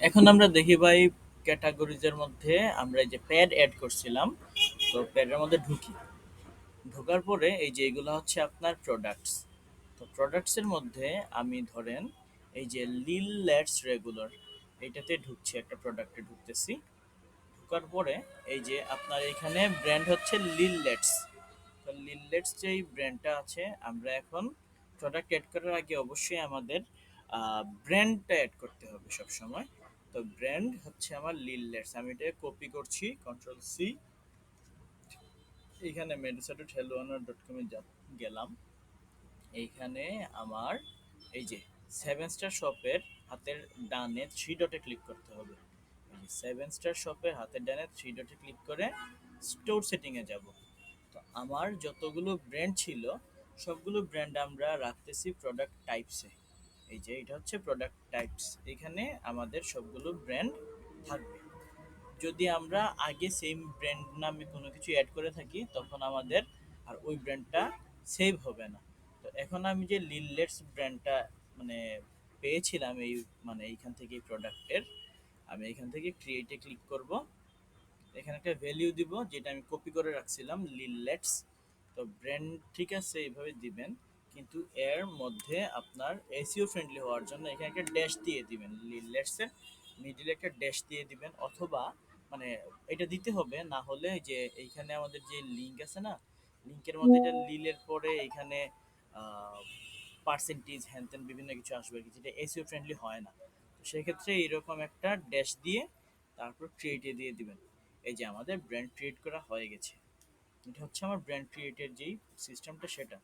এখন আমরা দেখি ভাই ক্যাটাগরিজের মধ্যে আমরা এই যে প্যাড অ্যাড করছিলাম। তো প্যাডের মধ্যে ঢুকি। ঢোকার পরে এই যে এগুলো হচ্ছে আপনার প্রোডাক্টস। তো প্রোডাক্টসের মধ্যে আমি ধরেন এই যে লিল লেটস রেগুলার এইটাতে ঢুকছে, একটা প্রোডাক্টে ঢুকতেছি। ঢোকার পরে এই যে আপনার এখানে ব্র্যান্ড হচ্ছে লিল লেটস। তো লিল লেটস যেই ব্র্যান্ডটা আছে, আমরা এখন প্রোডাক্ট অ্যাড করার আগে অবশ্যই আমাদের ব্র্যান্ডটা অ্যাড করতে হবে সব সময়। তো ব্র্যান্ড হচ্ছে আমার লিল লেটস। আমি এটা কপি করছি, কন্ট্রোল সি। এইখানে মেডিসাটো হেলোয়ানার ডট কমে গেলাম। এইখানে আমার এই যে সেভেন স্টার শপের হাতের ডানে থ্রি ডটে ক্লিক করতে হবে। এই যে সেভেন স্টার শপের হাতের ডানে থ্রি ডটে ক্লিক করে স্টোর সেটিংয়ে যাব। তো আমার যতগুলো ব্র্যান্ড ছিল সবগুলো ব্র্যান্ড আমরা রাখতেছি প্রোডাক্ট টাইপসে। এই যে এটা হচ্ছে প্রোডাক্ট টাইপস, এখানে আমাদের সবগুলো ব্র্যান্ড থাকবে। যদি আমরা আগে সেম ব্র্যান্ড নামে কোনো কিছু অ্যাড করে থাকি তখন আমাদের আর ওই ব্র্যান্ডটা সেভ হবে না। তো এখন আমি যে লিললেটস ব্র্যান্ডটা মানে পেয়েছিলাম এই মানে এইখান থেকে এই প্রোডাক্টের, আমি এখান থেকে ক্রিয়েটে ক্লিক করব। এখানে একটা ভ্যালিউ দিব যেটা আমি কপি করে রাখছিলাম লিললেটস। তো ব্র্যান্ড ঠিক আছে এইভাবে দিবেন, কিন্তু এর মধ্যে আপনার এসইও ফ্রেন্ডলি হওয়ার জন্য এখানে একটা ড্যাশ দিয়ে দিবেন। লিললেটস এর মিডিলে একটা ড্যাশ দিয়ে দিবেন, অথবা মানে এটা দিতে হবে, না হলে যে এইখানে আমাদের যে লিংক আছে না, লিংকের মধ্যে এটা লিলের পরে এখানে পার্সেন্টেজ হ্যান ত্যান বিভিন্ন কিছু আসবে আর কি, যেটা এসইও ফ্রেন্ডলি হয় না। তো সেক্ষেত্রে এইরকম একটা ড্যাশ দিয়ে তারপর ক্রিয়েটে দিয়ে দিবেন। এই যে আমাদের ব্র্যান্ড ক্রিয়েট করা হয়ে গেছে। এটা হচ্ছে আমার ব্র্যান্ড ক্রিয়েটের যেই সিস্টেমটা সেটা।